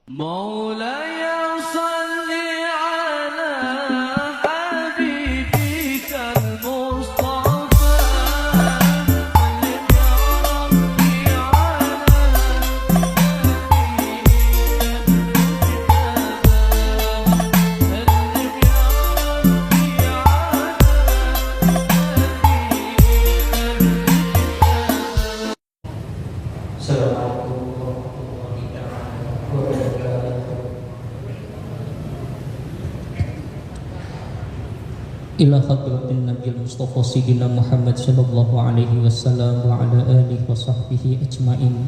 مولاي صل على حبيبك المصطفى سلم يا ربي على ila hadratin Nabi Mustafa Sayyidina Muhammad sallallahu alaihi wasallam wa ala alihi wa sahbihi ajma'in.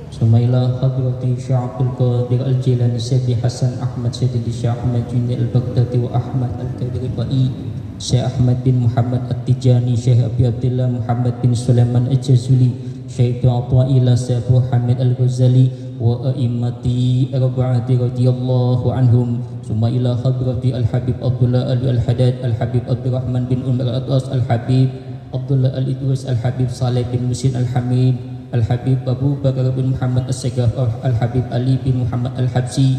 Suma ila hadrati Syekh Abdul Qadir Al-Jilani Sayyidi Hasan Ahmad Sayyidi Syekh Ahmad Junid Al-Baghdadi wa Ahmad Al-Kadribai, Syekh Ahmad bin Muhammad At-Tijani, Syekh Abi Abdullah Muhammad bin Sulaiman Al-Jazuli, Syekh Atwa'ila Syekh Hamid Al-Ghazali wa a'immati arba'ati radhiyallahu anhum. Summa ila hadrati Al-Habib Abdullah Ali Al-Haddad, Al-Habib Abdurrahman bin Umar Al-Atwas, Al-Habib Abdullah Al-Idris, Al-Habib Saleh bin Musin Al-Hamid, Al-Habib Abu Bakar bin Muhammad As-Sagaf, Al-Habib Ali bin Muhammad Al-Habsi,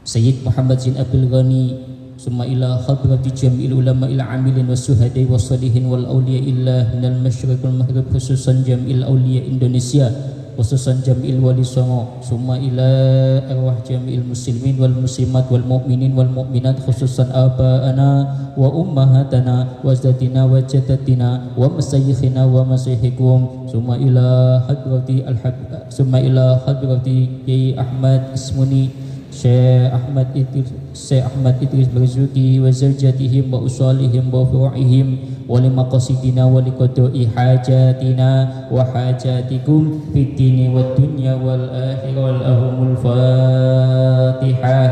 Sayyid Muhammad Zin Abdul Ghani. Summa ila hadrati jami'il ulama il amilin was suhadai was salihin wal awliya illah minal masyriq wal maghrib, khususan jami'il awliya Indonesia, khususan jami'il wali songo. Summa ila arwah jami'il muslimin wal muslimat wal mu'minin wal mu'minat, khususan aba'ana wa ummahatana wa azdatina wa jaddatina wa masyayikhina wa masyayihikum. Summa ila hadrati Yai Ahmad Ismuni, Syekh Ahmad Idris Barzuki wa zawjatihim wa usalihim wa furu'ihim wa limaqasidina wa liqada'i hajatina wa hajatikum fid dini wad dunya wal akhirah wal ahumul Fatihah.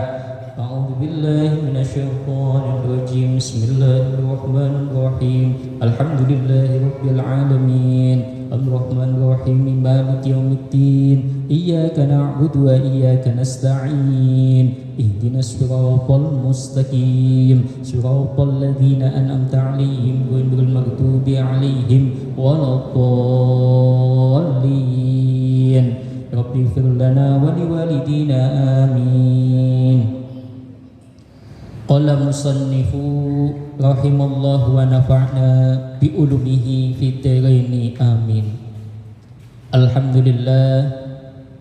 A'udzu billahi minasyaitonir rajim. Bismillahirrahmanirrahim. Alhamdulillahi rabbil alamin. Ar-Rahmanir Rahim. Maliki yaumiddin. Iyyaka na'budu wa iyyaka nasta'in. Ihdinas siratal mustaqim. Siratal ladzina an'amta 'alaihim ghairil maghdubi 'alaihim waladdallin. Rabbighfir lana wa liwalidina amin. Qala musannifu rahimallahu wa nafa'na bi ulumihi fid dharaini amin.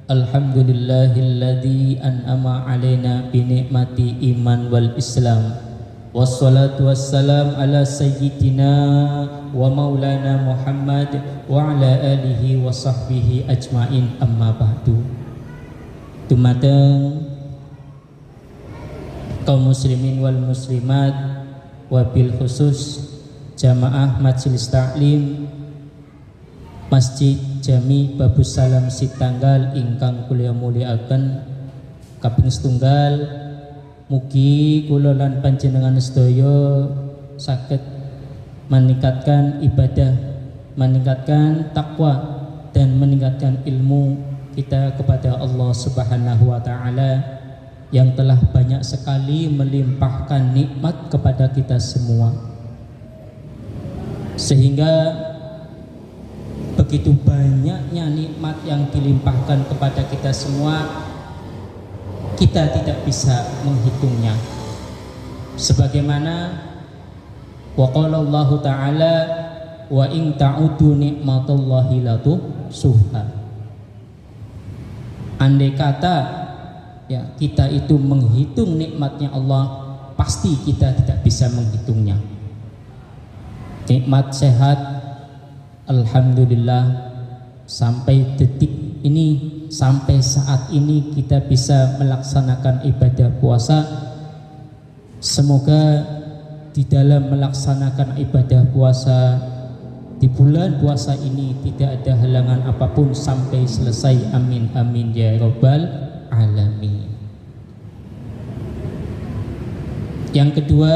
Alhamdulillahilladzi an'ama 'alaina bi ni'mati iman wal islam. Wassalatu wassalam ala sayyidina wa maulana Muhammad wa ala alihi wa sahbihi ajma'in, amma ba'du. Dumateng kaum muslimin wal muslimat, wabil khusus jamaah majelis taklim Masjid Jami Babus Salam Sitanggal ingkang kula mulyakaken kaping setunggal, mugi kula lan panjenengan sedaya saged meningkatkan ibadah, meningkatkan takwa dan meningkatkan ilmu kita kepada Allah Subhanahu wa taala yang telah banyak sekali melimpahkan nikmat kepada kita semua, sehingga begitu banyaknya nikmat yang dilimpahkan kepada kita semua, kita tidak bisa menghitungnya. Sebagaimana waqala Allah Ta'ala wa in ta'udu nikmatallahi la tuhsuha. Andai kata ya kita itu menghitung nikmatnya Allah, pasti kita tidak bisa menghitungnya. Nikmat sehat, alhamdulillah, sampai detik ini, sampai saat ini kita bisa melaksanakan ibadah puasa. Semoga di dalam melaksanakan ibadah puasa di bulan puasa ini tidak ada halangan apapun sampai selesai. Amin amin ya rabbal alamin. Yang kedua,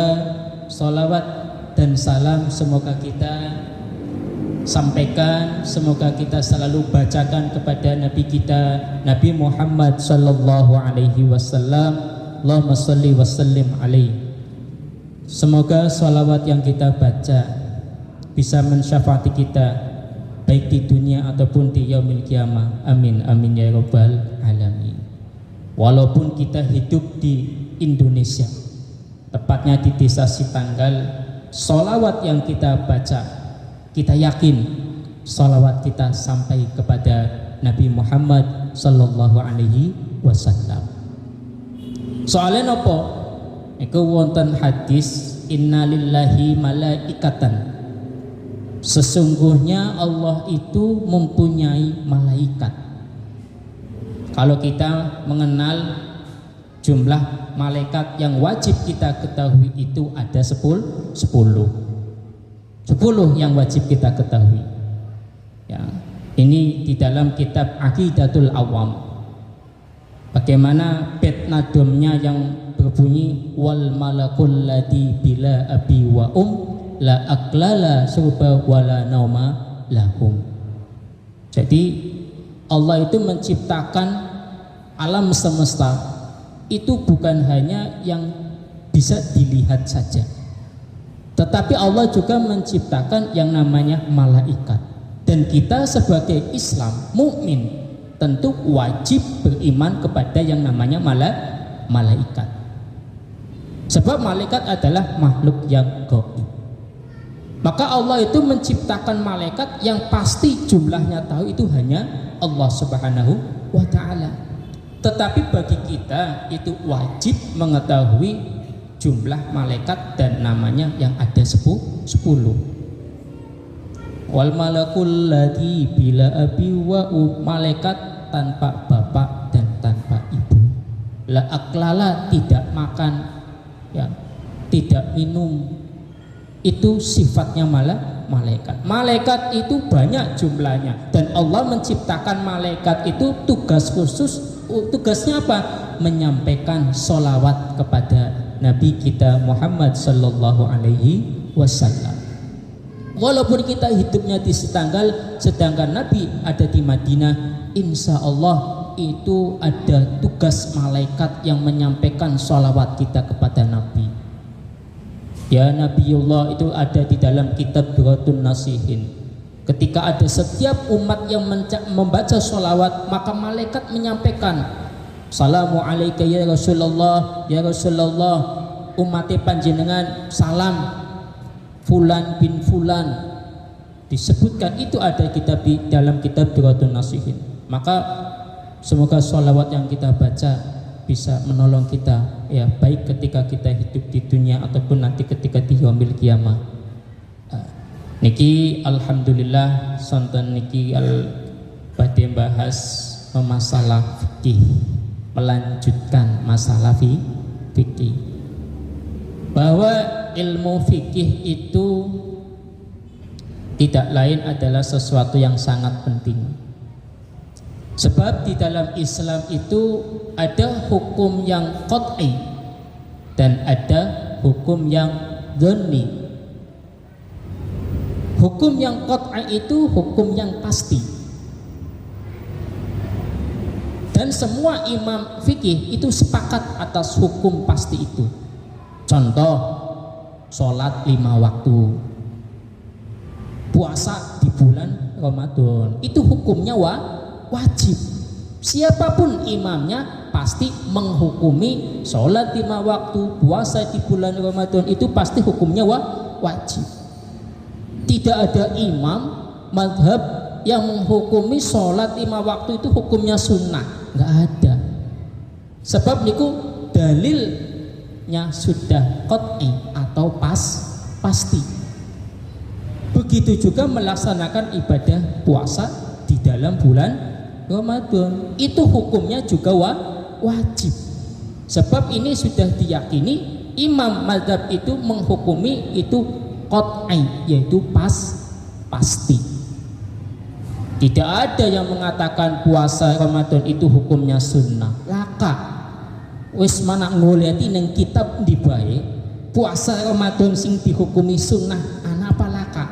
salawat dan salam semoga kita sampaikan, semoga kita selalu bacakan kepada Nabi kita, Nabi Muhammad sallallahu alaihi wasallam. Allahumma shalli wa sallim alaihi. Semoga salawat yang kita baca bisa mensyafaati kita baik di dunia ataupun di yaumil kiamah. Amin amin ya rabbal alamin. Walaupun kita hidup di Indonesia, tepatnya di desa Sitanggal, sholawat yang kita baca, kita yakin sholawat kita sampai kepada Nabi Muhammad sallallahu alaihi wasallam. Soalnya nopo? Iku wonten hadis, innalillahi malaikatan. Sesungguhnya Allah itu mempunyai malaikat. Kalau kita mengenal jumlah malaikat yang wajib kita ketahui itu ada 10 yang wajib kita ketahui. Ya, ini di dalam kitab Aqidatul Awam. Bagaimana bait nadomnya yang berbunyi wal malakul ladzi bila abi wa la aklala surba wala nauma lahum. Jadi Allah itu menciptakan alam semesta itu bukan hanya yang bisa dilihat saja, tetapi Allah juga menciptakan yang namanya malaikat. Dan kita sebagai Islam mukmin tentu wajib beriman kepada yang namanya malaikat. Sebab malaikat adalah makhluk yang gaib. Maka Allah itu menciptakan malaikat yang pasti jumlahnya tahu itu hanya Allah Subhanahu wa ta'ala. Tetapi bagi kita itu wajib mengetahui jumlah malaikat dan namanya yang ada 10. Wal malakul ladzi bila abi wa malaikat tanpa bapak dan tanpa ibu. La aklala tidak makan, ya, tidak minum. Itu sifatnya malaikat. Malaikat itu banyak jumlahnya dan Allah menciptakan malaikat itu tugas khusus. Tugasnya apa? Menyampaikan sholawat kepada Nabi kita Muhammad sallallahu alaihi wasallam. Walaupun kita hidupnya di Sitanggal, sedangkan Nabi ada di Madinah, insya Allah itu ada tugas malaikat yang menyampaikan sholawat kita kepada Nabi. Ya, Nabiullah itu ada di dalam kitab Duratun Nasihin. Ketika ada setiap umat yang membaca sholawat, maka malaikat menyampaikan, Salamu alaika ya Rasulullah, ya Rasulullah, umat panjenengan salam fulan bin fulan. Disebutkan itu ada kitab di dalam kitab Duratun Nasihin. Maka semoga sholawat yang kita baca bisa menolong kita, ya, baik ketika kita hidup di dunia ataupun nanti ketika di yaumil kiamah. Niki alhamdulillah sonten niki badhe bahas masalah fikih, melanjutkan masalah fikih. Bahwa ilmu fikih itu tidak lain adalah sesuatu yang sangat penting. Sebab di dalam Islam itu ada hukum yang qat'i dan ada hukum yang dhanni. Hukum yang qat'i itu hukum yang pasti. Dan semua imam fikih itu sepakat atas hukum pasti itu. Contoh, sholat 5 waktu, puasa di bulan Ramadan, itu hukumnya wajib. Siapapun imamnya pasti menghukumi sholat 5 waktu, puasa di bulan Ramadan, itu pasti hukumnya wajib. Tidak ada imam madhab yang menghukumi sholat 5 waktu itu hukumnya sunnah, nggak ada. Sebab niku dalilnya sudah qat'i atau pasti. Begitu juga melaksanakan ibadah puasa di dalam bulan Ramadan, itu hukumnya juga wajib. Sebab ini sudah diyakini imam madhab itu menghukumi itu qat'i, yaitu pasti. Tidak ada yang mengatakan puasa Ramadan itu hukumnya sunnah. Laka wis mana ngoleti neng kitab di bae puasa Ramadan sing dihukumi sunnah ana apa laka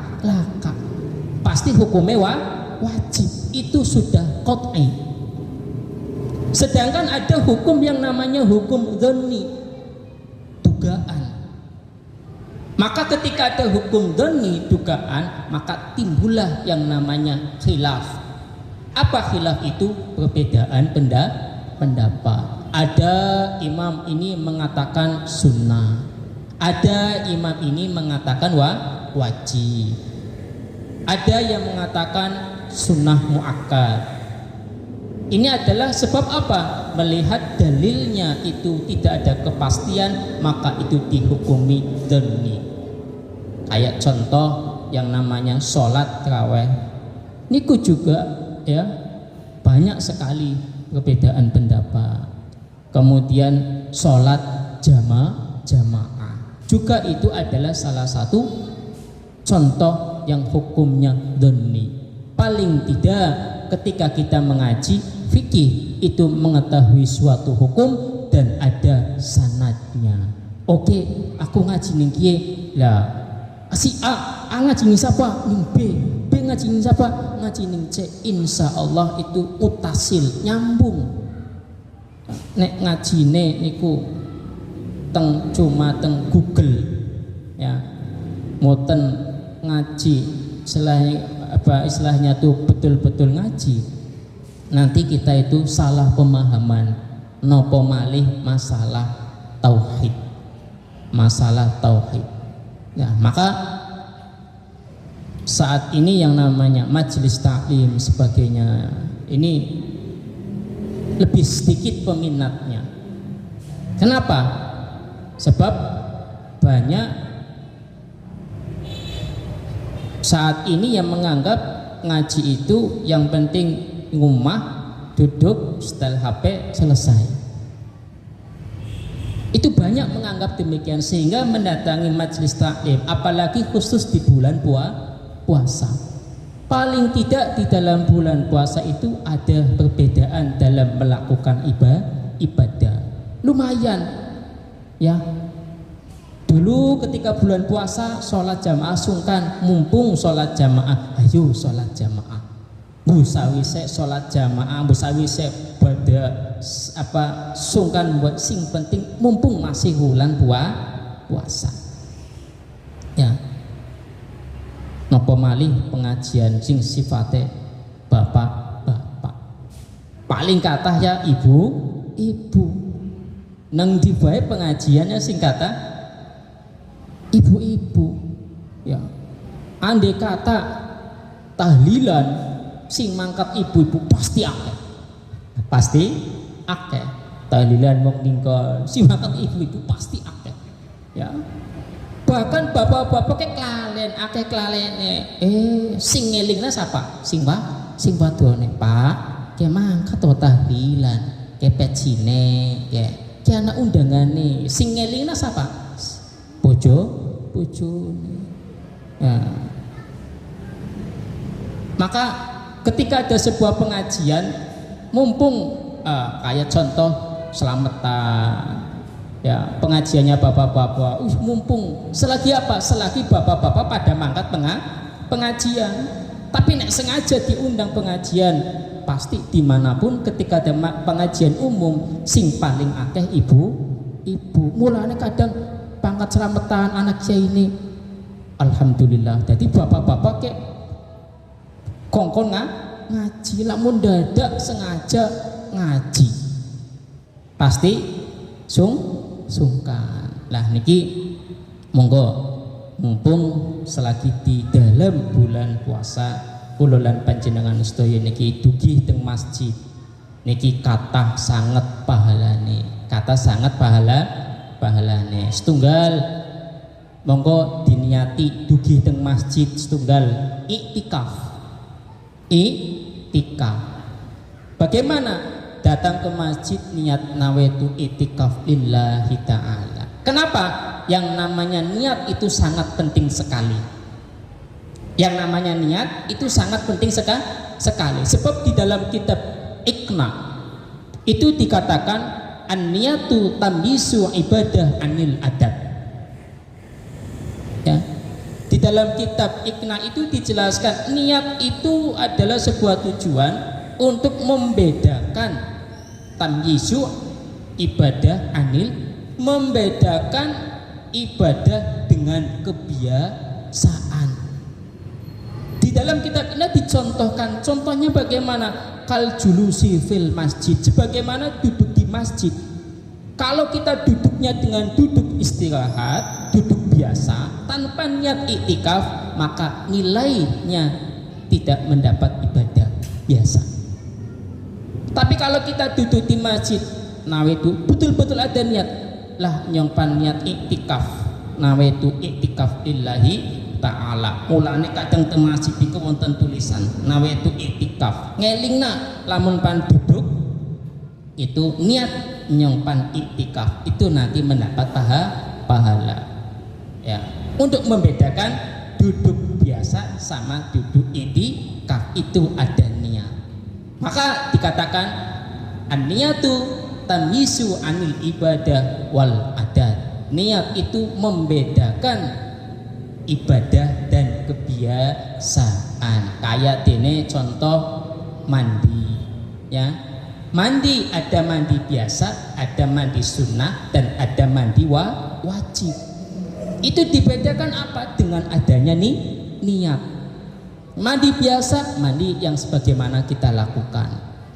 pasti hukumnya wajib, itu sudah qat'i. Sedangkan ada hukum yang namanya hukum dhanni, dugaan. Maka ketika ada hukum dhanni, dugaan, maka timbullah yang namanya khilaf. Apa khilaf itu? Perbedaan pendapat. ada imam ini mengatakan sunnah, ada imam ini mengatakan wajib, ada yang mengatakan sunnah muakkad. Ini adalah sebab apa? Melihat dalilnya itu tidak ada kepastian, maka itu dihukumi dhanni. Kayak contoh yang namanya sholat tarawih, niku juga ya banyak sekali perbedaan pendapat. Kemudian sholat jamaah juga itu adalah salah satu contoh yang hukumnya dhanni. Paling tidak ketika kita mengaji fikih itu mengetahui suatu hukum dan ada sanadnya. Oke, aku ngaji ning kiye lah, si A ngaji ning siapa? Ning B ngaji ning siapa? Ngaji ning C. Insya Allah itu mutasil, nyambung. Nek ngajine niku cuma teng Google ya, moten ngaji istilahnya tuh betul-betul ngaji, nanti kita itu salah pemahaman nopo malih masalah tauhid. Nah, maka saat ini yang namanya majelis taklim sebagainya ini lebih sedikit peminatnya. Kenapa? Sebab banyak saat ini yang menganggap ngaji itu yang penting ngumah, duduk, setel HP, selesai. Itu banyak menganggap demikian sehingga mendatangi majelis taklim, apalagi khusus di bulan puasa. Paling tidak di dalam bulan puasa itu ada perbedaan dalam melakukan ibadah. Lumayan ya. Dulu ketika bulan puasa sholat jamaah sungkan, mumpung sholat jamaah, ayo sholat jamaah. Busawise sholat jamaah, busawise pada sungkan buat sing penting mumpung masih bulan puasa. Ya. Napa malih pengajian sing sifate bapak paling kathah ya ibu nang dibae pengajiannya sing kathah ibu ya. Andai kata tahlilan sing mangkat ibu-ibu pasti akeh tahlilan wong ninggal sing mangkat ibu-ibu pasti akeh ya. Bahkan bapak-bapak ke klalen akeh klalene sing ngelingna sapa? Sing wadone, Pak, ke mangkat to tahlilan, ke pecine, ke anak undangane. Sing ngelingna sapa? Bojone. Ya. Maka ketika ada sebuah pengajian mumpung kayak contoh selamatan ya, pengajiannya bapak-bapak, mumpung selagi bapak-bapak pada mangkat pengajian. Tapi nek sengaja diundang pengajian, pasti dimanapun ketika ada pengajian umum sing paling akeh ibu. Mulane kadang pangkat selamatan anak saya ini alhamdulillah jadi bapak-bapak kayak kongkon ngaji, lamun dadak sengaja ngaji pasti sungkan. Lah niki monggo mumpung selagi di dalam bulan puasa kula lan panjenengan sedaya niki dugi teng masjid niki kathah sanget pahalane, setunggal monggo diniati dugi teng masjid setunggal iktikaf. Bagaimana? Datang ke masjid niat nawaitu itikaf lillahi ta'ala. Kenapa? Yang namanya niat itu sangat penting sekali. Sebab di dalam kitab Iqna itu dikatakan an-niyatu tamyizu ibadah anil adat. Ya. Di dalam kitab Iqna itu dijelaskan niat itu adalah sebuah tujuan untuk membedakan tamyizu ibadah anil, membedakan ibadah dengan kebiasaan. Di dalam kitab ini dicontohkan, contohnya bagaimana? Kal julusi fil masjid, sebagaimana duduk di masjid. Kalau kita duduknya dengan duduk istirahat, duduk biasa tanpa niat iktikaf, maka nilainya tidak mendapat ibadah biasa. Tapi kalau kita duduk di masjid, nawaitu betul-betul ada niat lah nyongpan niat iktikaf, nawaitu iktikaf lillahi ta'ala. Mulane kadang teng masjid iku wonten tulisan nawaitu iktikaf. Ngelingna lamun pan duduk itu niat nyongpan iktikaf itu nanti mendapat pahala. Ya, untuk membedakan duduk biasa sama duduk iktikaf itu ada niat. Maka dikatakan an-niyatu tamyizu anil ibadah wal adat. Niat itu membedakan ibadah dan kebiasaan. Kayak dene contoh mandi, ya. Mandi ada mandi biasa, ada mandi sunnah, dan ada mandi wajib. Itu dibedakan apa? Dengan adanya niat. Mandi biasa, mandi yang sebagaimana kita lakukan.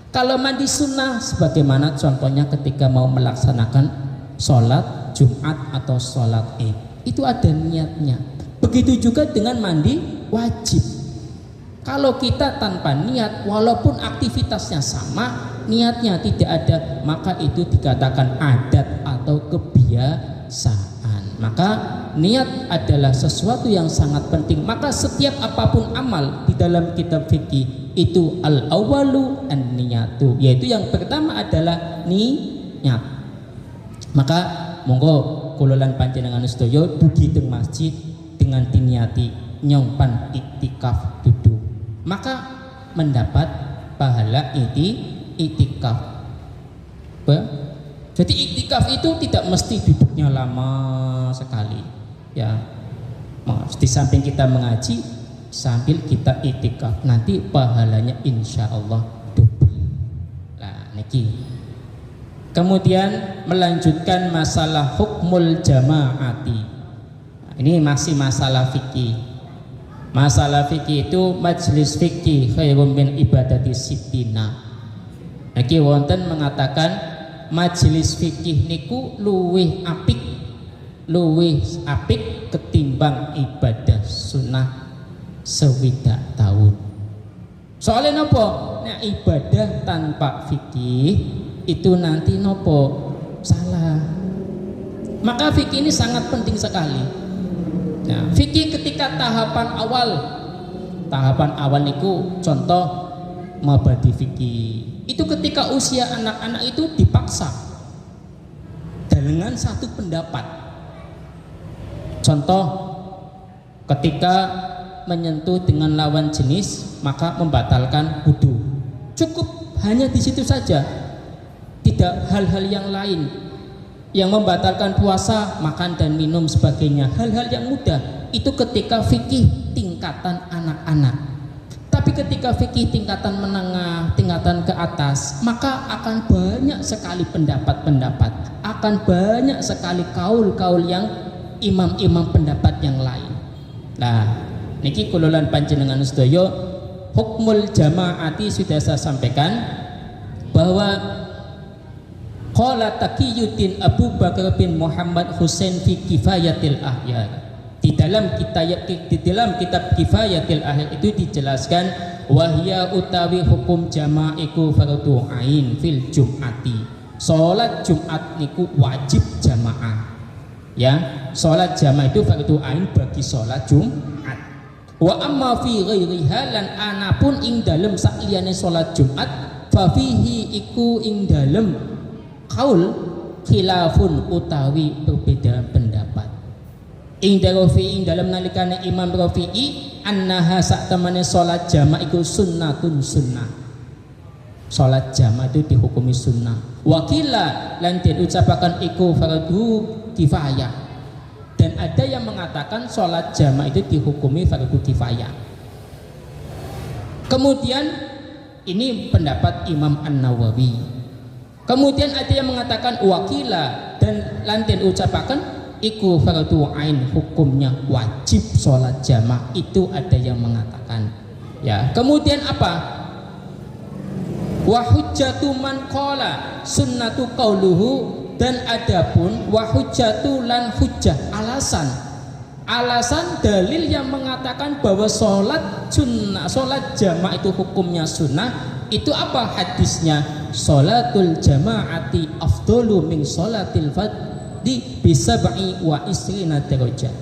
Kalau mandi sunnah, sebagaimana contohnya ketika mau melaksanakan sholat Jumat atau sholat Id, itu ada niatnya. Begitu juga dengan mandi wajib. Kalau kita tanpa niat, walaupun aktivitasnya sama, niatnya tidak ada, maka itu dikatakan adat atau kebiasaan. Maka niat adalah sesuatu yang sangat penting. Maka setiap apapun amal di dalam kitab fikih itu al-awwalu an-niyatu, yaitu yang pertama adalah niat. Maka monggo kula lan panjenengan sedaya dugi teng masjid dengan diniati nyongpan iktikaf duduk, maka mendapat pahala iktikaf. Jadi iktikaf itu tidak mesti duduknya lama sekali, ya. Di samping kita mengaji, sambil kita iktikaf, nanti pahalanya insya Allah double. Nah, niki. Kemudian melanjutkan masalah hukmul jamaati. Nah, ini masih masalah fikih. Masalah fikih itu majlis fikih khairum min ibadati sittina. Niki wonten mengatakan majelis fikih niku luwih apik ketimbang ibadah sunnah sewidak tahun. Soalnya nopo? Nah, ibadah tanpa fikih itu nanti nopo? Salah. Maka fikih ini sangat penting sekali. Nah, fikih ketika tahapan awal niku contoh mabadi fikih. Itu ketika usia anak-anak itu dipaksa dengan satu pendapat. Contoh ketika menyentuh dengan lawan jenis maka membatalkan wudu. Cukup hanya di situ saja. Tidak hal-hal yang lain yang membatalkan puasa, makan dan minum sebagainya. Hal-hal yang mudah itu ketika fikih tingkatan anak-anak. Tapi ketika fikih tingkatan menengah, tingkatan ke atas, maka akan banyak sekali pendapat-pendapat, akan banyak sekali kaul-kaul yang imam-imam pendapat yang lain. Nah, niki kululan panjenengan sedaya hukmul jamaati sudah saya sampaikan bahwa qala Taqiyuddin Abu Bakar bin Muhammad Husain fi Kifayatil Ahya. Di dalam kitab Kifayatil Ahya itu dijelaskan wahya utawi hukum jamaiku fardu ain fil jum'ati. Salat Jumat niku wajib jamaah. Ya, salat jamaah itu fardu ain bagi salat Jumat. Wa amma fi ghairiha lan anapun ing dalem sakliyane salat Jumat fa fihi iku ing dalem kaul khilafun utawi berbeda pendapat. Ing dalam nalikane Imam Rafi'i annaha sak temane salat jamaah iku sunnatun sunnah. Salat jamaah itu dihukumi sunnah. Wakila lan den ucapakan iku fardu kifayah. Dan ada yang mengatakan salat jamaah itu dihukumi fardu kifayah. Kemudian ini pendapat Imam An-Nawawi. Kemudian ada yang mengatakan wakila dan lan den ucapakan iku fardu ain, hukumnya wajib sholat jamaah, itu ada yang mengatakan. Ya, kemudian apa? Wa hujjatu man qala sunnatu qauluhu, dan adapun wa hujjatu lan hujjah, alasan dalil yang mengatakan bahwa sholat sunnah, sholat jamaah itu hukumnya sunnah, itu apa hadisnya? Sholatul jama'ati afdalu min sholatil fardhi bisab'i wa isrina darajat.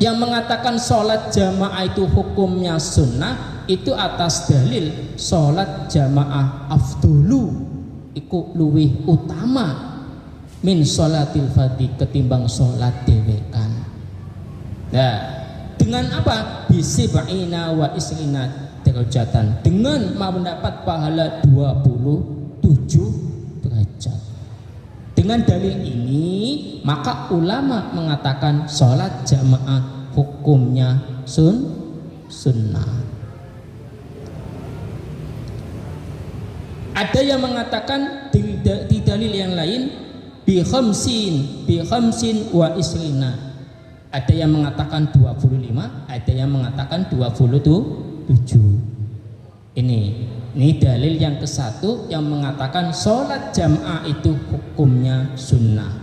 Yang mengatakan sholat jamaah itu hukumnya sunnah itu atas dalil sholat jamaah afdalu iku luwih utama min sholatil fardhi ketimbang sholat dewekan. Nah, dengan apa? Bisib'ina wa isrina derajatan, dengan mendapat pahala 27 derajat. Dengan dalil ini maka ulama mengatakan sholat jamaah hukumnya sunnah. Ada yang mengatakan di dalil yang lain bi khamsin wa isrina. Ada yang mengatakan 25, ada yang mengatakan 27. Ini dalil yang ke-1 yang mengatakan sholat jamaah itu hukumnya sunnah.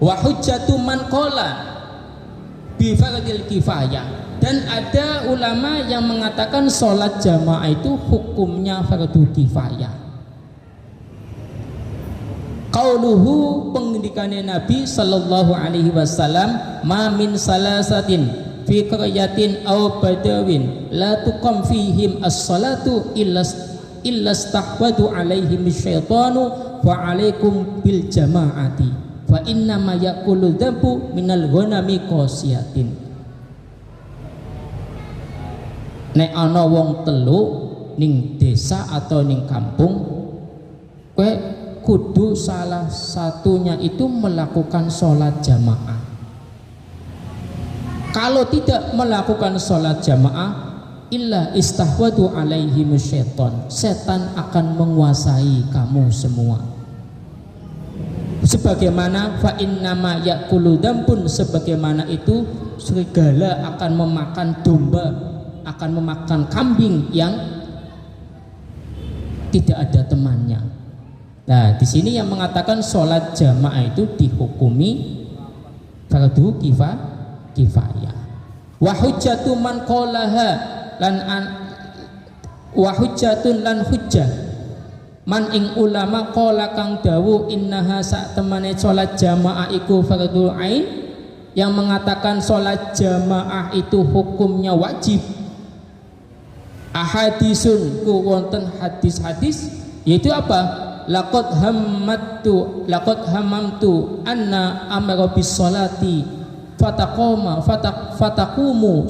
Wa hujjatu man qala bi fardil kifayah, dan ada ulama yang mengatakan sholat jamaah itu hukumnya fardu kifayah. Qauluhu, pengendikannya Nabi sallallahu alaihi wasallam, ma min salasatin fi qaryatin aw badawin la tuqam fihim as-salatu illa istahwadu alaihim syaitanu fa alaikum bil jama'ati fa inna ma yaqulu dhambu minal ghanami qasiyatin. Nek ana wong telu ning desa atau ning kampung, kowe kudu salah satunya itu melakukan sholat jamaah. Kalau tidak melakukan sholat jamaah, illa istahwadu alaihim syaitan, setan akan menguasai kamu semua. Sebagaimana fa innama yaqulu dambun, sebagaimana itu serigala akan memakan domba, akan memakan kambing yang tidak ada temannya. Nah, di sini yang mengatakan sholat jamaah itu dihukumi fardu kifayah. Wa hujjatu man qalaha wa hujjatun lan hujjah man ing ulama qala kang dawu innaha sak temane sholat jamaah iku fardu ain, yang mengatakan sholat jamaah itu hukumnya wajib. Ahadisun ku wonten hadis-hadis, yaitu apa? Laqad hamamtu anna amara bis salati fataqumu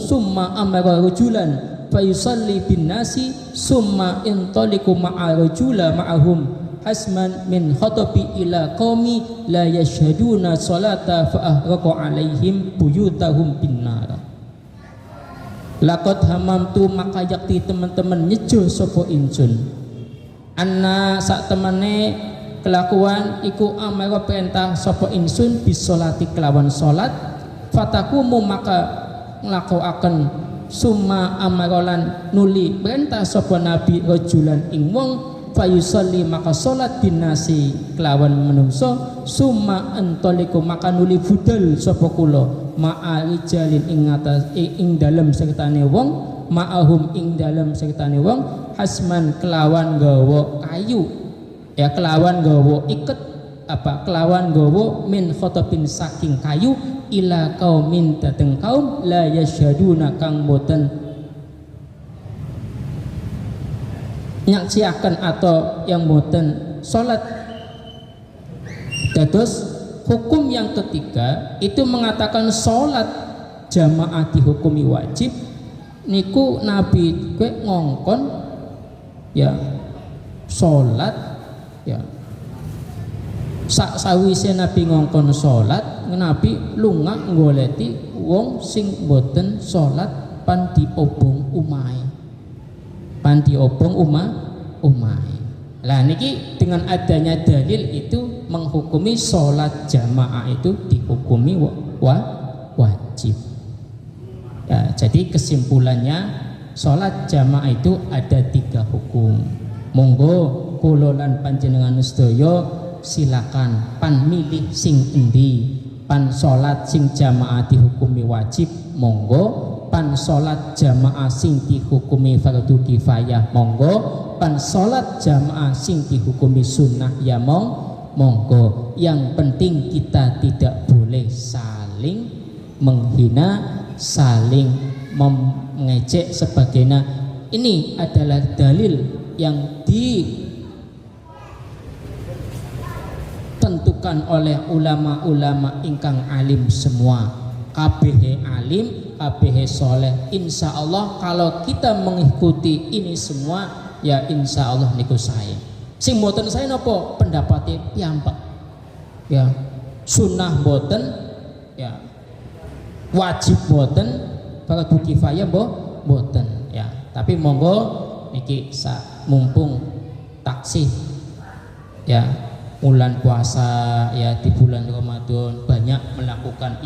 summa amara rajulan fayusalli bin nasi summa intaliqu ma'a rajula ma'ahum hasman min khatabi ila qaumi la yashhaduna salata fa ahraqa alaihim buyutahum binnar. Laqad hamamtu, maka yakti teman-teman nyejo sapa insun, anna sak temane kelakuan iku amara perintah sapa insun bisolati kelawan salat, fatakumu maka nglakoaken summa amarolan nuli perintah sapa nabi rajulan ing wong fayusalli maka salat binasi kelawan menungso, summa antoliku maka nuli budal sapa kula ma'arijalin ing dalem sertane wong, ma'ahum ing dalem sertane wong hasman kelawan gawa kayu, ya kelawan gawa iket apa kelawan gawa min khotopin saking kayu ila qaumin dateng kaum la yasyaduna kang boten nyaksiaken atau yang boten salat. Dados hukum yang ketiga itu mengatakan salat jamaah dihukumi wajib niku Nabi kowe ngongkon ya salat ya sawise Nabi ngongkon salat, Nabi lunga nggoleti wong sing boten salat pan diobong umahe. Pan diobong umahe. Lah niki dengan adanya dalil itu menghukumi salat jamaah itu dihukumi wajib. Ya, jadi kesimpulannya salat jamaah itu ada 3 hukum. Monggo kula lan panjenengan sedaya silakan pan milih sing endi. Pan salat sing jamaah dihukumi wajib monggo, pan salat jamaah sing dihukumi fardu kifayah monggo, pan salat jamaah sing dihukumi sunnah ya monggo. Yang penting kita tidak boleh saling menghina, saling mengejek sebagainya. Ini adalah dalil yang ditentukan oleh ulama-ulama ingkang alim semua. KBH alim, KBH soleh. Insya Allah kalau kita mengikuti ini semua, ya insya Allah niku saya. Sing boten saya nopo pendapatnya piyambak. Ya, sunnah boten, ya wajib boten, fardu kifayah boten. Ya, tapi monggo niki mumpung taksih ya bulan puasa ya di bulan Ramadan banyak melakukan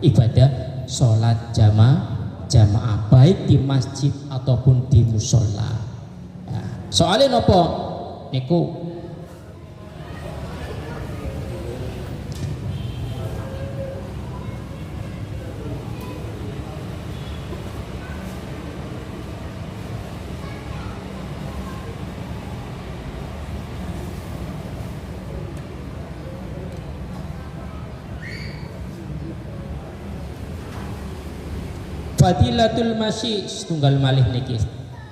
ibadah sholat jamaah baik di masjid ataupun di musola ya. Soalnya nopo niku fadilatul masyi setunggal malih niki.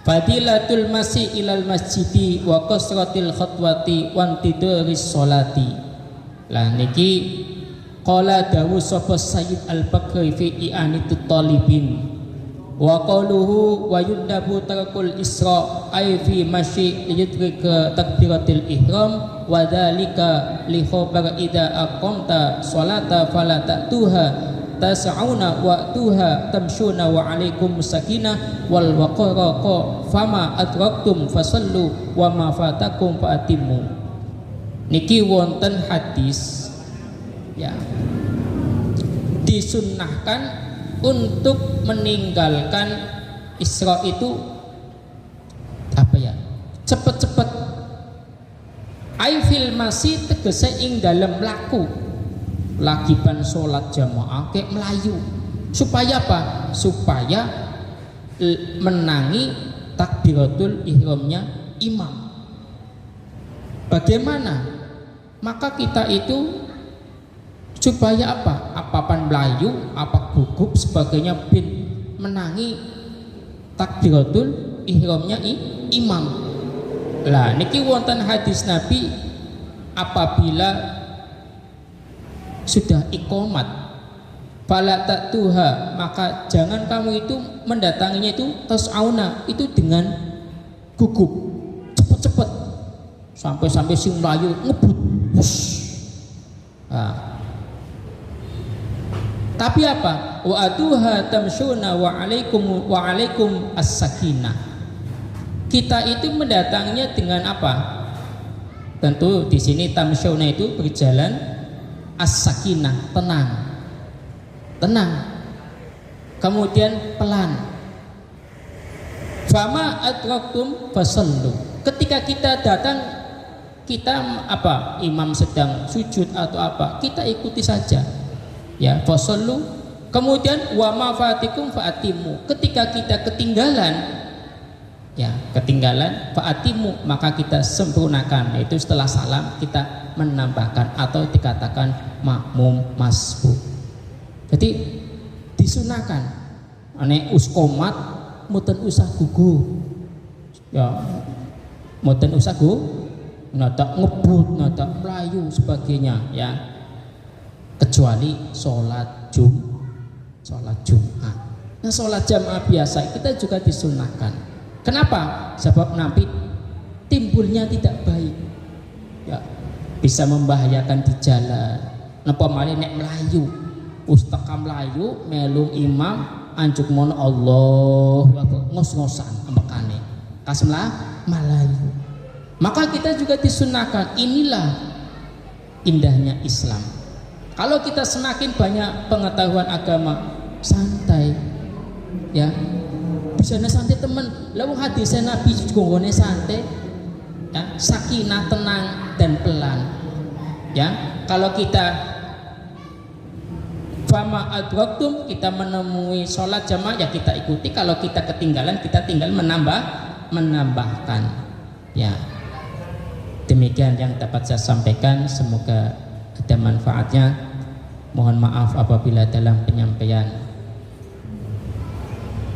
Fadilatul masyi ilal masjidi wa qasratil khatwati wa intidaris sholati. Lah niki qala dawu sapa Sayyid Al-Bakri fi i'anitut talibin wa qaluhu wa yundabu tarkul isra ay fi masyi yudrika takbiratil ihram wa dzalika li khabar idza aqamta sholata fala ta'tuha tas'auna wa tuha tamshuna wa alaikum sakinah wal waqara fama adraktum fasallu wa ma fatakum fa'atimu. Niki wonten hadis ya disunnahkan untuk meninggalkan Isra itu apa ya cepet-cepet aifil masih tegese ing dalem laku lagi ban sholat jamaah kayak melayu supaya apa? Supaya menangi takbiratul ihramnya imam. Bagaimana? Maka kita itu supaya apa? Apapan melayu, apa gugup sebagainya bin menangi takbiratul ihramnya imam. Lah niki wonten hadis Nabi apabila sudah iqomat fala ta'tuha maka jangan kamu itu mendatanginya itu tas'auna itu dengan gugup cepet-cepet sampai sing melayu ngebut nah. Tapi apa wa atuha tamshuna wa alaikum as-sakinah. Kita itu mendatanginya dengan apa? Tentu di sini tamshuna itu berjalan as-sakinah, tenang kemudian pelan. Fama adraktum fasallu. Ketika kita datang kita apa imam sedang sujud atau apa kita ikuti saja ya fasallu. Kemudian wa ma fatikum faatimu. Ketika kita ketinggalan faatimu maka kita sempurnakan, yaitu setelah salam kita menambahkan atau dikatakan makmum masbuk. Jadi disunahkan ane uskomat muten usah gugu ya muten usah gugu nada ngebut nada melayu sebagainya ya kecuali sholat Jumat. Nah sholat jamaah biasa kita juga disunahkan. Kenapa? Sebab nanti timbulnya tidak baik ya bisa membahayakan di jalan. Napa malih nek melayu, pustaka melayu melu imam anjuk mono Allah ngos-ngosan ambekane. Kasmlah melayu. Maka kita juga disunahkan. Inilah indahnya Islam. Kalau kita semakin banyak pengetahuan agama, santai ya. Bisa santai teman. Lalu hadisnya Nabi juga santai. ya, sakinah, tenang dan pelan. Ya, kalau kita fama adraktum, kita menemui sholat jamaah ya kita ikuti, kalau kita ketinggalan kita tinggal menambahkan. Ya, demikian yang dapat saya sampaikan, semoga ada manfaatnya. Mohon maaf apabila dalam penyampaian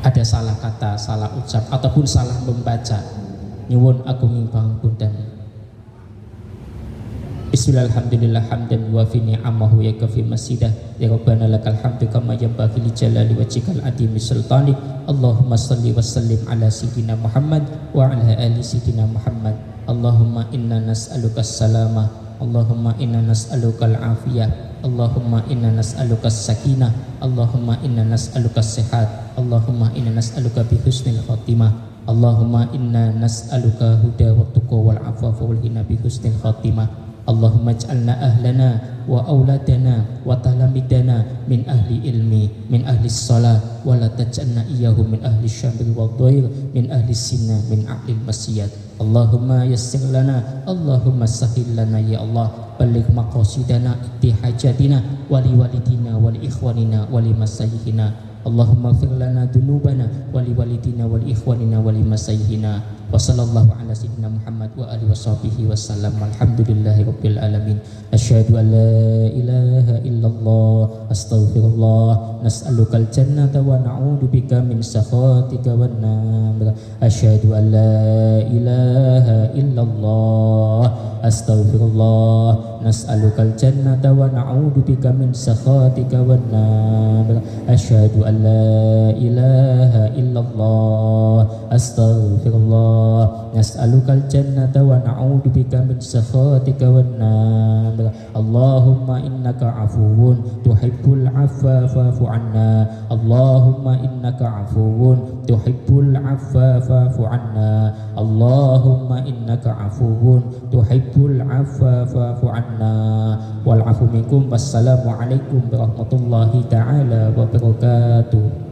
ada salah kata, salah ucap ataupun salah membaca. Nyuwun agung pangapunten. Bismillahirrahmanirrahim, hamdan wa fi ni'amahu ya kafi masidah ya rabbana lakal hamdu kama yanbaghi li jalali wajhikal adimi sultani. Allahumma salli wa sallim ala sayyidina Muhammad wa ala ali sayyidina Muhammad. Allahumma inna nas'aluka as-salama, Allahumma inna nas'aluka al-afiyah, Allahumma inna nas'aluka as-sakinah, Allahumma inna nas'aluka as-sihat, Allahumma inna nas'aluka bi husnil khatimah, Allahumma inna nas'aluka huda wa tuqa wal afafa wal ghina bi husnil khatimah. Allahumma ij'alna ahlana wa auladana wa talamidana min ahli ilmi, min ahli salat, wa la taj'alna iyyahum min ahli syamri wa dhair, min ahli sinna, min ahli masiyat. Allahumma yassir lana, Allahumma sahil lana ya Allah, balligh maqasidana ittihajatina wa li walidina wa li ikhwanina wa li masayyihina. Allahumma fir lana dunubana wa li walidina wa li ikhwanina wa li masayyihina. Wa sallallahu ala sayyidina Muhammad wa alihi wa sahbihi wa sallam. Alhamdulillahi rabbil alamin. Asyhadu an la ilaha illallah, astaghfirullah, nas'alukal jannata wa na'udzu bika min sakhatika wan nar. Asyhadu an la ilaha illallah, astaghfirullah, nas'alukal jannata wa na'udzu bika min sakhatika wan nar. Asyhadu an la ilaha illallah, astaghfirullah, nas'alukal jannata wa na'udzu bika min sakhatika wan nar. Allahumma innaka afuwun tuhibbul afwa fa'fu anna. Allahumma innaka afuwun tuhibbul afwa fa'fu anna. Allahumma innaka afuwun tuhibbul afwa fa'fu anna. Wal afu minkum. Wassalamu alaikum warahmatullahi ta'ala wabarakatuh.